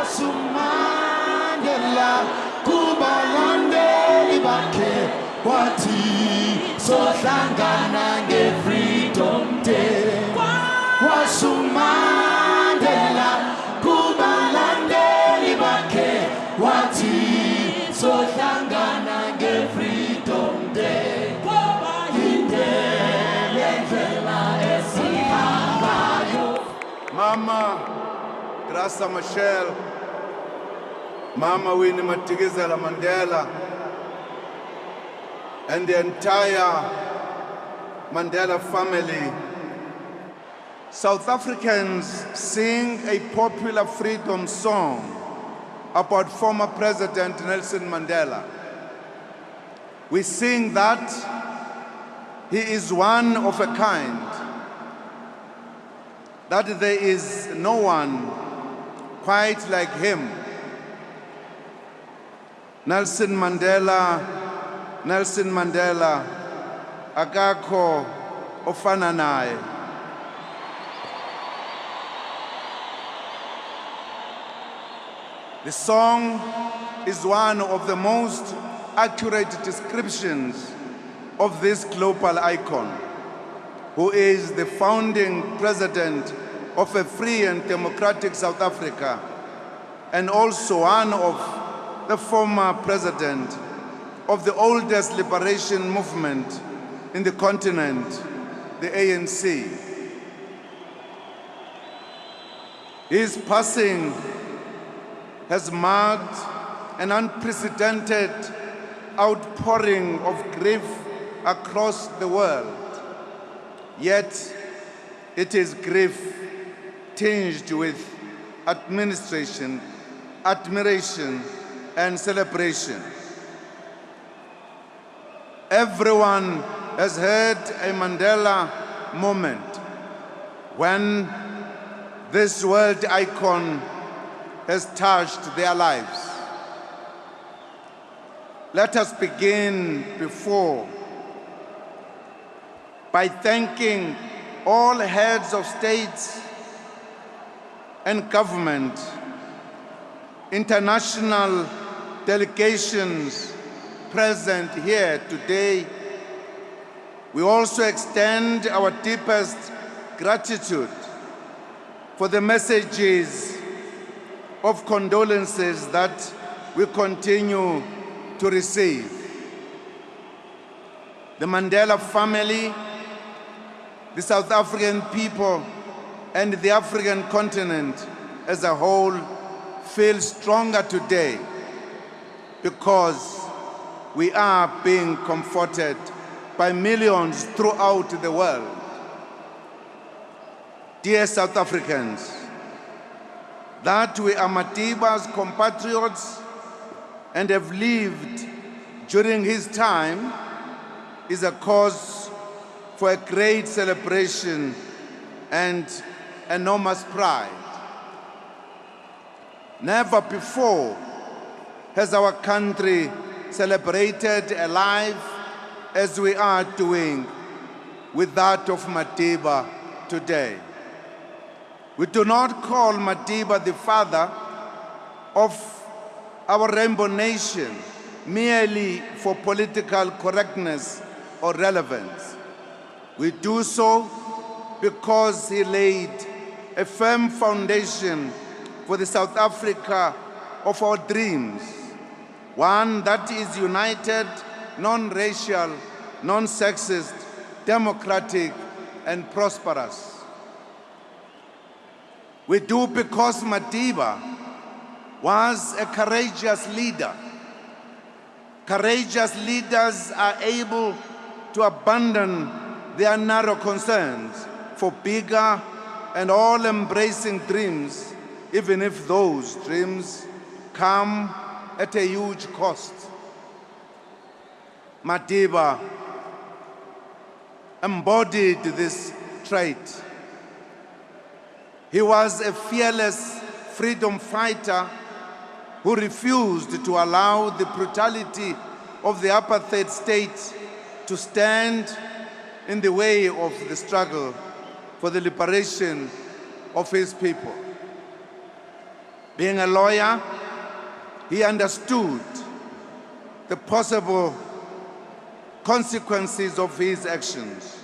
wasumandela kubalandeli bakhe wathi sohlangana nge-Freedom Day. Wasumandela kubalandeli bakhe wathi sohlangana nge-Freedom Day. Mama Grasa Michelle, Mama Winnie Madikizela Mandela, and the entire Mandela family. South Africans sing a popular freedom song about former President Nelson Mandela. We sing that he is one of a kind, that there is no one quite like him. Nelson Mandela, akakho ofana naye. The song is one of the most accurate descriptions of this global icon, who is the founding president of a free and democratic South Africa, and also one of the former president of the oldest liberation movement in the continent, the ANC. His passing has marked an unprecedented outpouring of grief across the world. Yet, it is grief tinged with admiration and celebration. Everyone has had a Mandela moment when this world icon has touched their lives. Let us begin by thanking all heads of states and government, international delegations present here today. We also extend our deepest gratitude for the messages of condolences that we continue to receive. The Mandela family, the South African people, and the African continent as a whole feel stronger today because we are being comforted by millions throughout the world. Dear South Africans, that we are Madiba's compatriots and have lived during his time is a cause for a great celebration and enormous pride. Never before has our country celebrated a life as we are doing with that of Madiba today. We do not call Madiba the father of our rainbow nation merely for political correctness or relevance. We do so because he laid a firm foundation for the South Africa of our dreams, one that is united, non-racial, non-sexist, democratic, and prosperous. We do because Madiba was a courageous leader. Courageous leaders are able to abandon their narrow concerns for bigger and all-embracing dreams, even if those dreams come at a huge cost. Madiba embodied this trait. He was a fearless freedom fighter who refused to allow the brutality of the apartheid state to stand in the way of the struggle for the liberation of his people. Being a lawyer, he understood the possible consequences of his actions.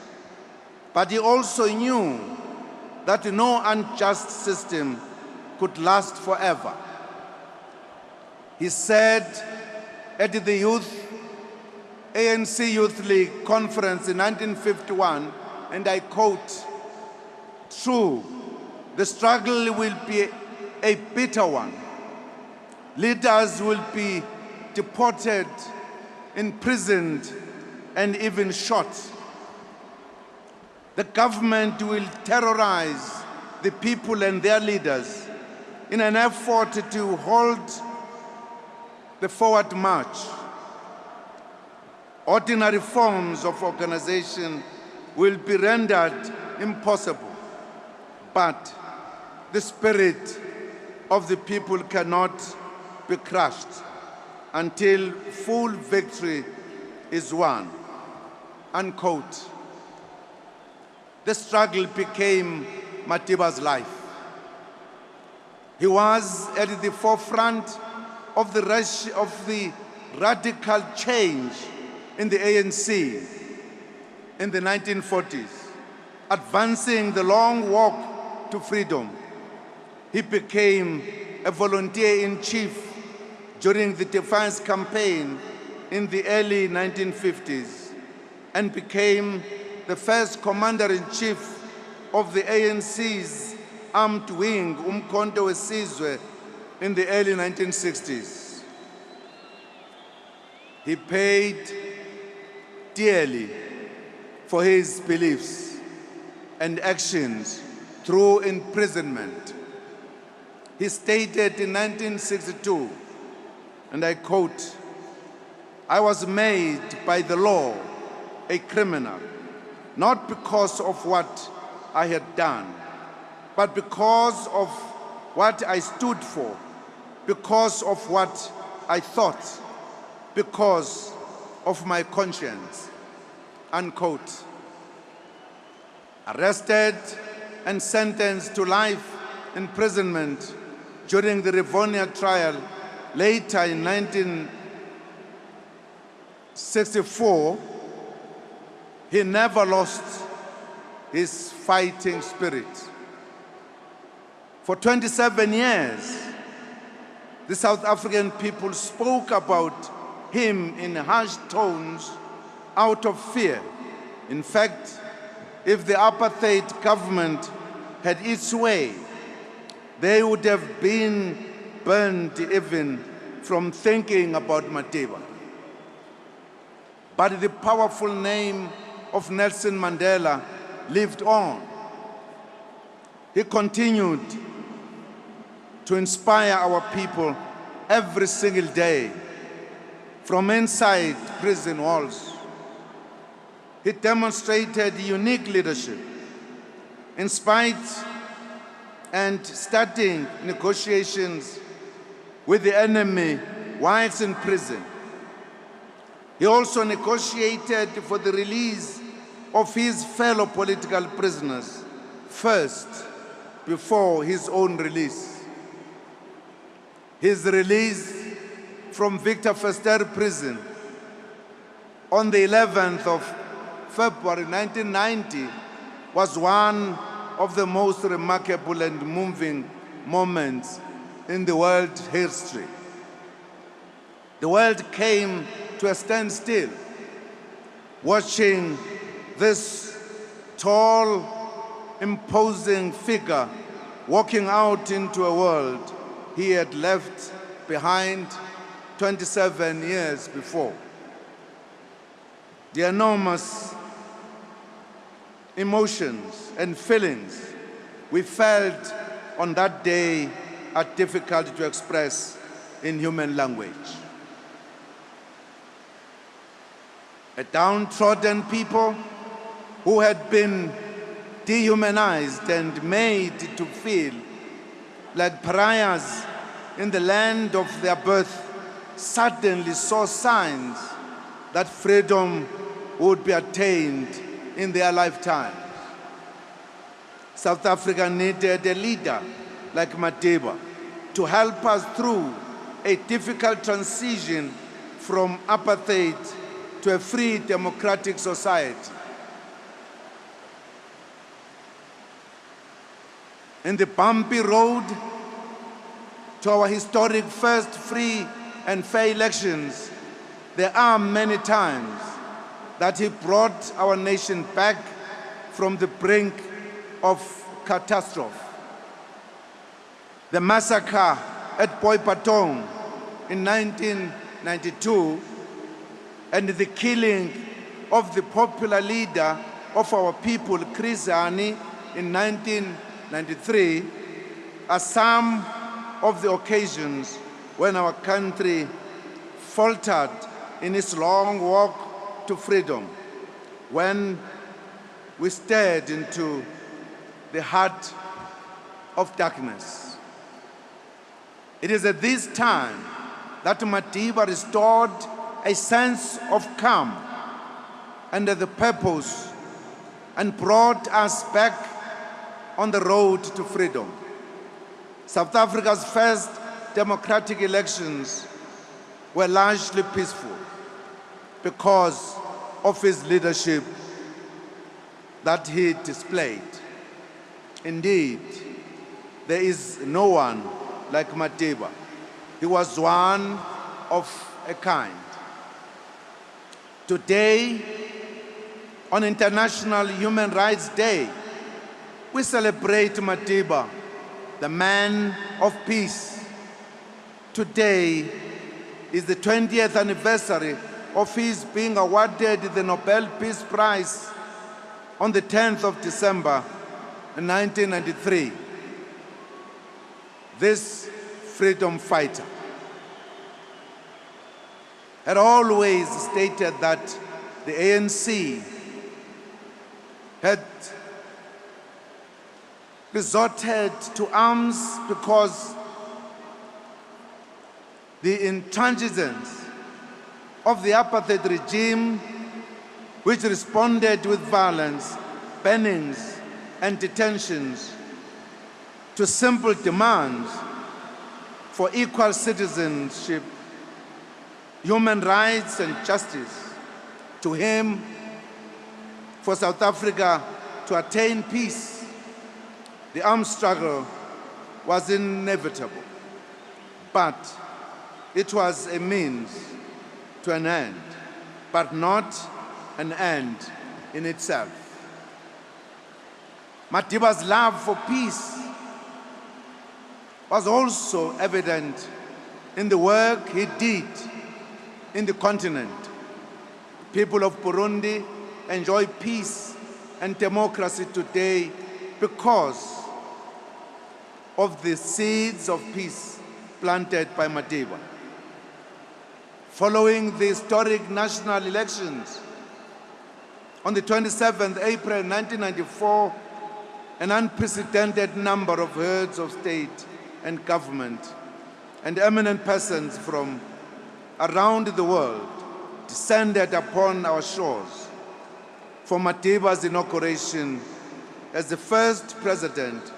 But he also knew that no unjust system could last forever. He said at the ANC Youth League conference in 1951, and I quote, "True, the struggle will be a bitter one. Leaders will be deported, imprisoned, and even shot. The government will terrorize the people and their leaders in an effort to hold the forward march. Ordinary forms of organization will be rendered impossible, but the spirit of the people cannot be crushed until full victory is won." Unquote. The struggle became Madiba's life. He was at the forefront of the radical change in the ANC in the 1940s, advancing the long walk to freedom. He became a volunteer-in-chief during the Defiance campaign in the early 1950s and became the first commander-in-chief of the ANC's armed wing, Umkhonto weSizwe, in the early 1960s. He paid dearly for his beliefs and actions through imprisonment. He stated in 1962, and I quote, "I was made by the law a criminal, not because of what I had done, but because of what I stood for, because of what I thought, because of my conscience." Unquote. Arrested and sentenced to life imprisonment during the Rivonia trial later in 1964, he never lost his fighting spirit. For 27 years, the South African people spoke about him in harsh tones out of fear. In fact, if the apartheid government had its way, they would have been burned even from thinking about Madiba. But the powerful name of Nelson Mandela lived on. He continued to inspire our people every single day from inside prison walls. He demonstrated unique leadership in spite and starting negotiations with the enemy whilst in prison. He also negotiated for the release of his fellow political prisoners first, before his own release. His release from Victor Verster prison on the 11th of February 1990 was one of the most remarkable and moving moments in the world history. The world came to a standstill, watching this tall, imposing figure walking out into a world he had left behind 27 years before. The enormous emotions and feelings we felt on that day are difficult to express in human language. A downtrodden people who had been dehumanized and made to feel like pariahs in the land of their birth suddenly saw signs that freedom would be attained in their lifetime. South Africa needed a leader like Madiba to help us through a difficult transition from apartheid to a free democratic society. In the bumpy road to our historic first free and fair elections, there are many times that he brought our nation back from the brink of catastrophe. The massacre at Boipatong in 1992 and the killing of the popular leader of our people, Chris Hani, in 1993 are some of the occasions when our country faltered in its long walk to freedom, when we stared into the heart of darkness. It is at this time that Madiba restored a sense of calm and the purpose and brought us back on the road to freedom. South Africa's first democratic elections were largely peaceful because of his leadership that he displayed. Indeed, there is no one like Madiba. He was one of a kind. Today, on International Human Rights Day, we celebrate Madiba, the man of peace. Today is the 20th anniversary of his being awarded the Nobel Peace Prize on the 10th of December 1993. This freedom fighter had always stated that the ANC had resorted to arms because the intransigence of the apartheid regime, which responded with violence, bannings, and detentions to simple demands for equal citizenship, human rights, and justice. To him, for South Africa to attain peace, the armed struggle was inevitable, but it was a means to an end, but not an end in itself. Madiba's love for peace was also evident in the work he did in the continent. People of Burundi enjoy peace and democracy today because of the seeds of peace planted by Madiba. Following the historic national elections on the 27th April 1994, an unprecedented number of heads of state and government and eminent persons from around the world descended upon our shores for Madiba's inauguration as the first president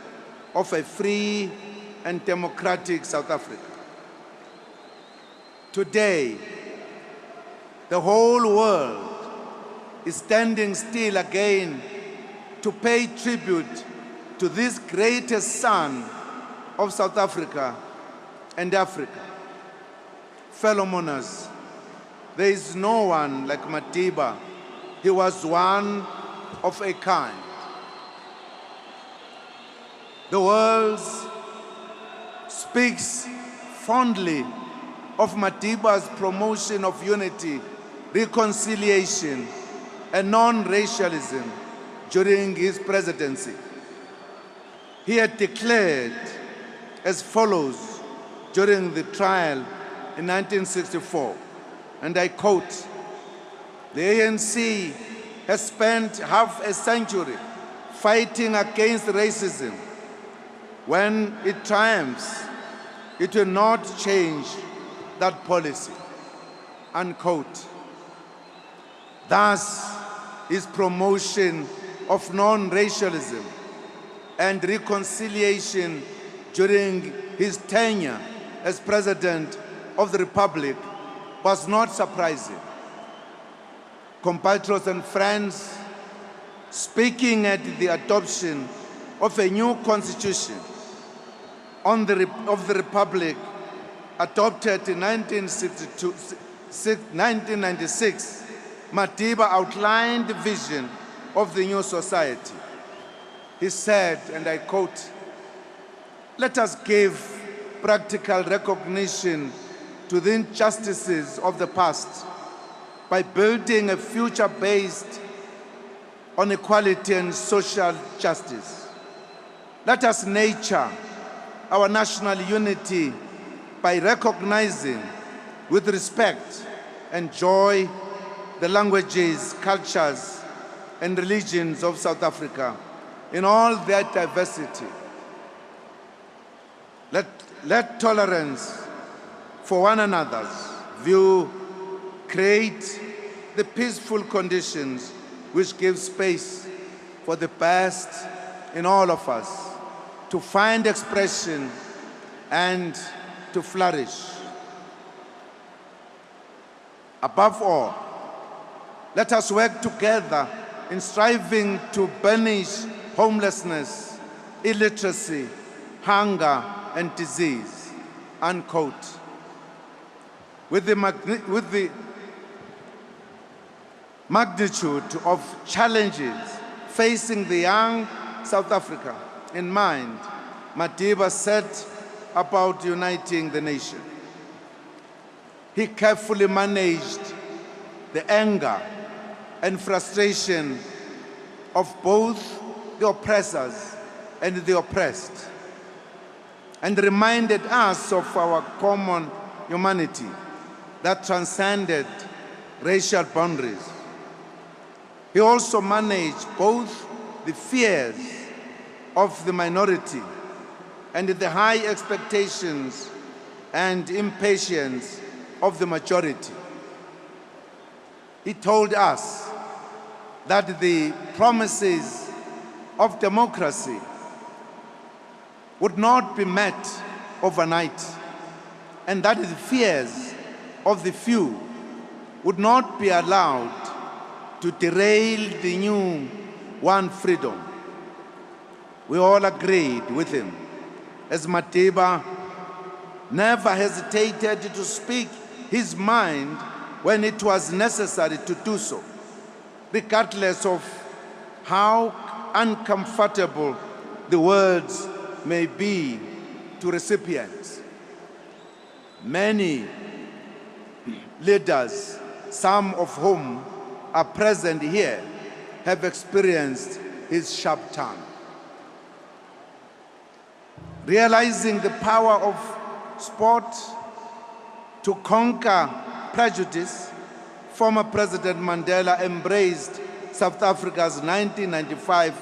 of a free and democratic South Africa. Today, the whole world is standing still again to pay tribute to this greatest son of South Africa and Africa. Fellow mourners, there is no one like Madiba. He was one of a kind. The world speaks fondly of Madiba's promotion of unity, reconciliation, and non-racialism during his presidency. He had declared as follows during the trial in 1964, and I quote, "The ANC has spent half a century fighting against racism. When it triumphs, it will not change that policy," unquote. Thus, his promotion of non-racialism and reconciliation during his tenure as President of the Republic was not surprising. Compatriots and friends, speaking at the adoption of a new constitution of the Republic adopted in 1996, Madiba outlined the vision of the new society. He said, and I quote, "Let us give practical recognition to the injustices of the past by building a future based on equality and social justice. Let us nurture our national unity by recognizing with respect and joy the languages, cultures, and religions of South Africa in all their diversity. Let tolerance for one another's view create the peaceful conditions which give space for the best in all of us to find expression and to flourish. Above all, let us work together in striving to banish homelessness, illiteracy, hunger, and disease." Unquote. With the magnitude of challenges facing the young South Africa in mind, Madiba set about uniting the nation. He carefully managed the anger and frustration of both the oppressors and the oppressed, and reminded us of our common humanity that transcended racial boundaries. He also managed both the fears of the minority and the high expectations and impatience of the majority. He told us that the promises of democracy would not be met overnight, and that the fears of the few would not be allowed to derail the new one freedom. We all agreed with him, as Madiba never hesitated to speak his mind when it was necessary to do so, regardless of how uncomfortable the words may be to recipients. Many leaders, some of whom are present here, have experienced his sharp tongue. Realizing the power of sport to conquer prejudice, former President Mandela embraced South Africa's 1995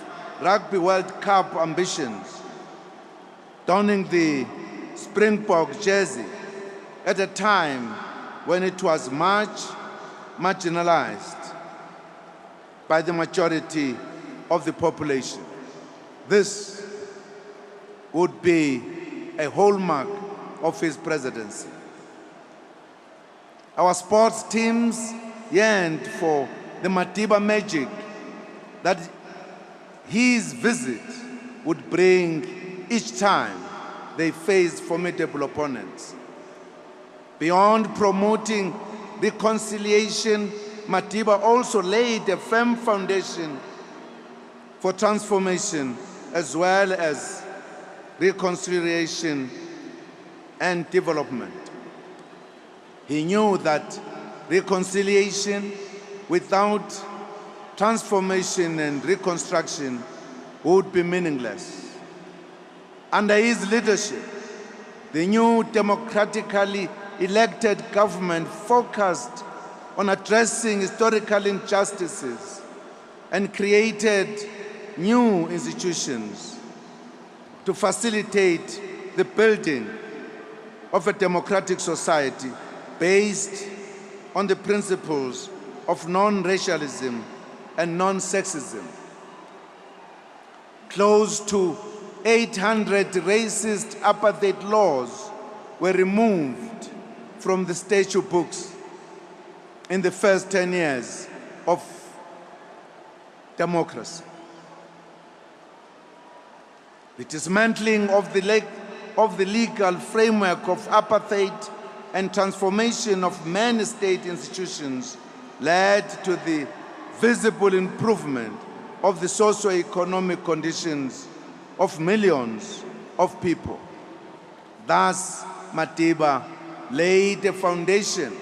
Rugby World Cup ambitions, donning the Springbok jersey at a time when it was much marginalized by the majority of the population. This would be a hallmark of his presidency. Our sports teams yearned for the Madiba magic that his visit would bring each time they faced formidable opponents. Beyond promoting reconciliation, Madiba also laid a firm foundation for transformation as well as reconciliation and development. He knew that reconciliation without transformation and reconstruction would be meaningless. Under his leadership, the new democratically elected government focused on addressing historical injustices and created new institutions to facilitate the building of a democratic society based on the principles of non-racialism and non-sexism. Close to 800 racist apartheid laws were removed from the statute books in the first 10 years of democracy. The dismantling of the legal framework of apartheid and transformation of many state institutions led to the visible improvement of the socio-economic conditions of millions of people. Thus, Madiba laid a foundation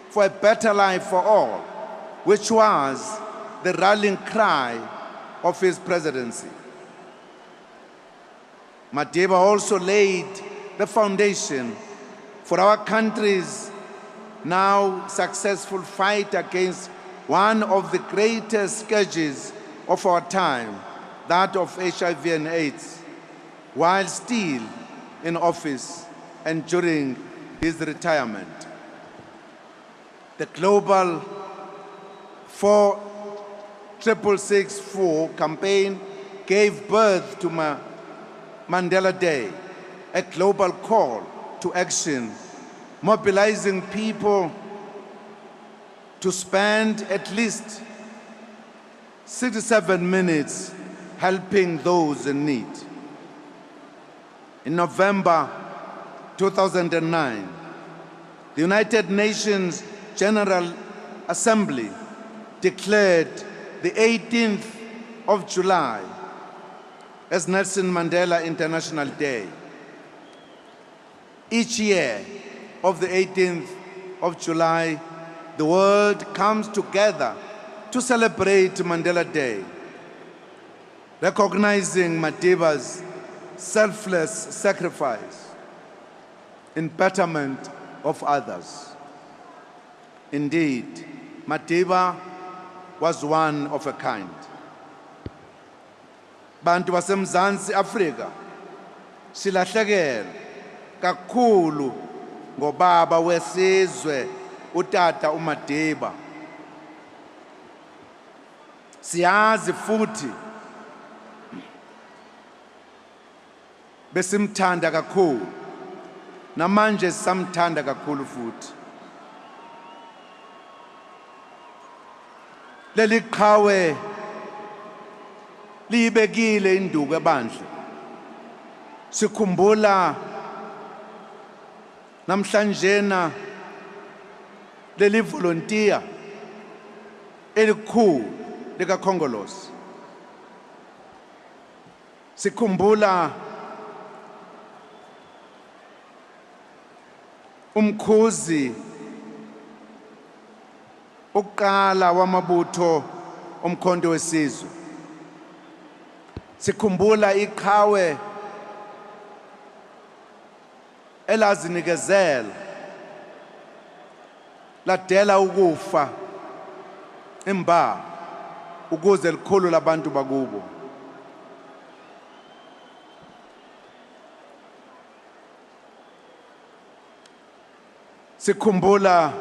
for a better life for all, which was the rallying cry of his presidency. Madiba also laid the foundation for our country's now successful fight against one of the greatest scourges of our time, that of HIV and AIDS, while still in office and during his retirement. The Global 46664 campaign gave birth to Mandela Day, a global call to action, mobilizing people to spend at least 67 minutes helping those in need. In November 2009, the United Nations General Assembly declared the 18th of July as Nelson Mandela International Day. Each year of the 18th of July, the world comes together to celebrate Mandela Day, recognizing Madiba's selfless sacrifice in betterment of others. Indeed, Madiba was one of a kind. Bantu baseMzansi Afrika silahlekela kakhulu ngobaba wesizwe utata uMadiba. Siyazi futhi besimthanda kakhulu, namanje samthanda kakhulu futhi. Leli qhawe libekile induku ebandla. Sikhumbula namhlanjena leli volunteer elikhulu lika Khongolose. Sikhumbula umkhuzi uqala wamabutho omkhonto wesizwe. Sikhumbula iqhawe elazinikezela ladela ukufa emba ukuze likhulu labantu bakubo. Sikhumbula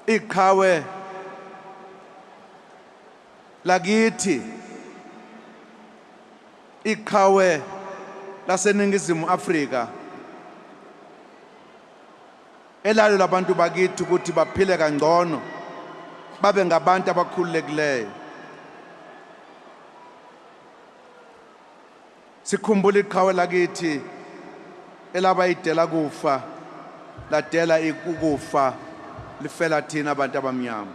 iqhawe lakithi, iqhawe laseNingizimu Afrika elalo labantu bakithi ukuthi baphile kangcono, babe ngabantu abakhululekileyo. Sikhumbula iqhawe lakithi elabayidela kufa, ladela ukufa lifela thina abantu abamnyama.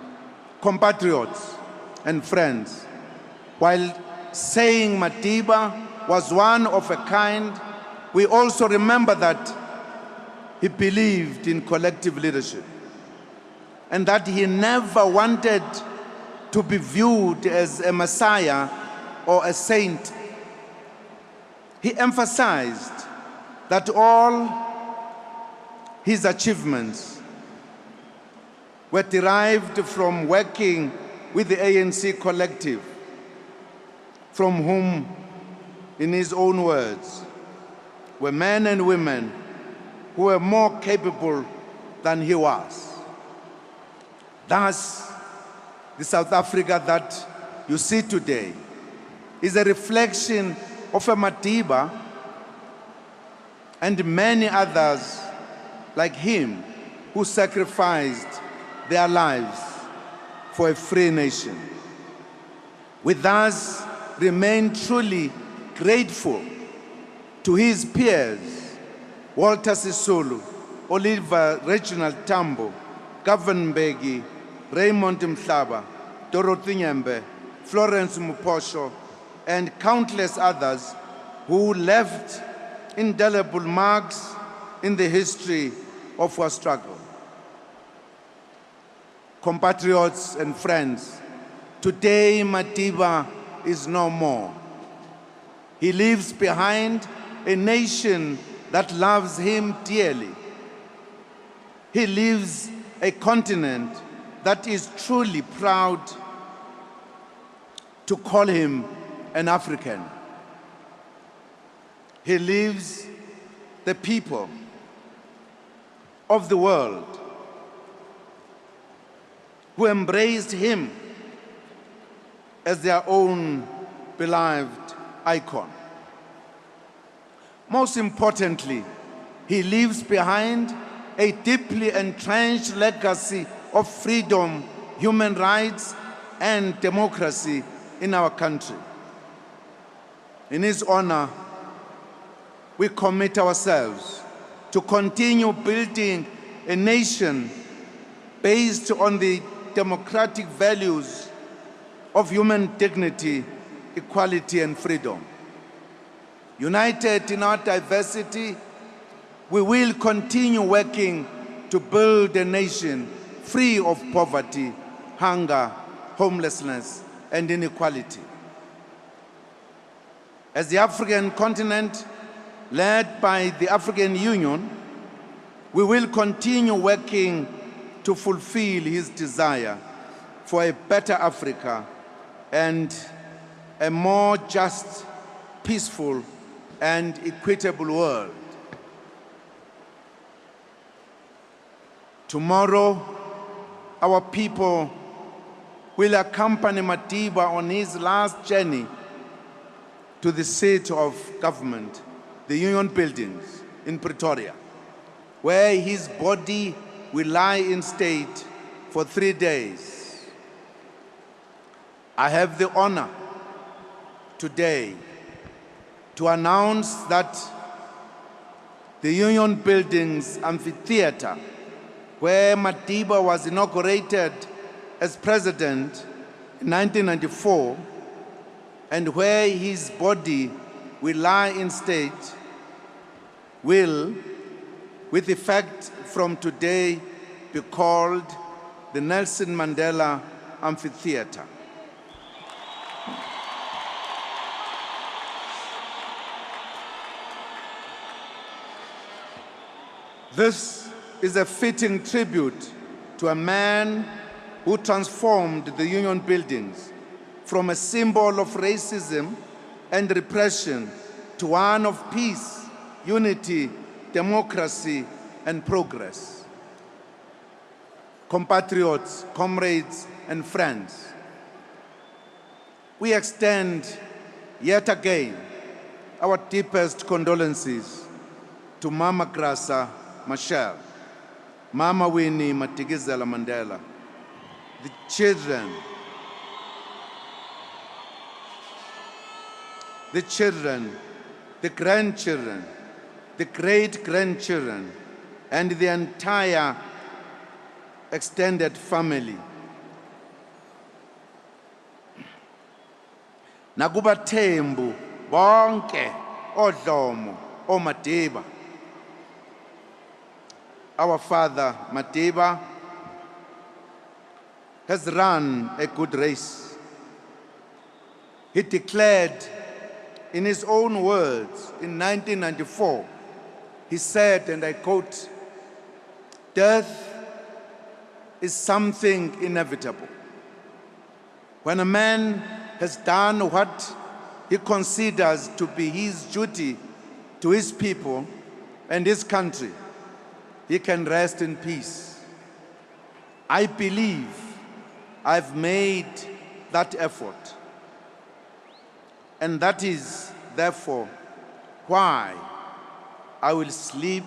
Compatriots and friends, while saying Madiba was one of a kind, we also remember that he believed in collective leadership and that he never wanted to be viewed as a messiah or a saint. He emphasized that all his achievements were derived from working with the ANC collective, from whom, in his own words, were men and women who were more capable than he was. Thus, the South Africa that you see today is a reflection of a Madiba and many others like him who sacrificed their lives for a free nation. We thus remain truly grateful to his peers, Walter Sisulu, Oliver Reginald Tambo, Govan Mbeki, Raymond Mhlaba, Dorothy Nyembe, Florence Muposho, and countless others who left indelible marks in the history of our struggle. Compatriots and friends, today Madiba is no more. He leaves behind a nation that loves him dearly. He leaves a continent that is truly proud to call him an African. He leaves the people of the world who embraced him as their own beloved icon. Most importantly, he leaves behind a deeply entrenched legacy of freedom, human rights, and democracy in our country. In his honor, we commit ourselves to continue building a nation based on the democratic values of human dignity, equality, and freedom. United in our diversity, we will continue working to build a nation free of poverty, hunger, homelessness, and inequality. As the African continent, led by the African Union, we will continue working to fulfill his desire for a better Africa and a more just, peaceful, and equitable world. Tomorrow, our people will accompany Madiba on his last journey to the seat of government, the Union Buildings in Pretoria, where his body will lie in state for 3 days. I have the honor today to announce that the Union Buildings Amphitheater, where Madiba was inaugurated as president in 1994, and where his body will lie in state, will, with effect from today, be called the Nelson Mandela Amphitheater. This is a fitting tribute to a man who transformed the Union Buildings from a symbol of racism and repression to one of peace, unity, democracy, and progress. Compatriots, comrades, and friends, we extend yet again our deepest condolences to Mama Grasa Machel, Mama Winnie Madikizela Mandela, the children, the grandchildren, the great-grandchildren, and the entire extended family. Nakubathembu bonke odlomo oMadiba. Our father Madiba has run a good race. He declared in his own words in 1994, he said, and I quote, "Death is something inevitable. When a man has done what he considers to be his duty to his people and his country, he can rest in peace. I believe I've made that effort. And that is therefore, why I will sleep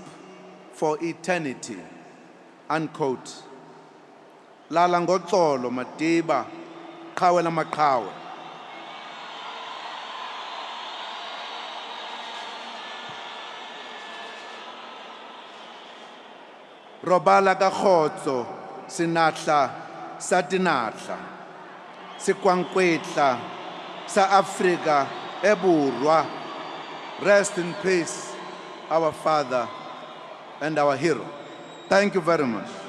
for eternity. Unquote. Lala ngoxolo Madiba, qhawe lamaqhawe. Robala ka kgotso, sinatla sa dinatla, sekwankwetla sa Afrika e Borwa. Rest in peace, our father and our hero. Thank you very much.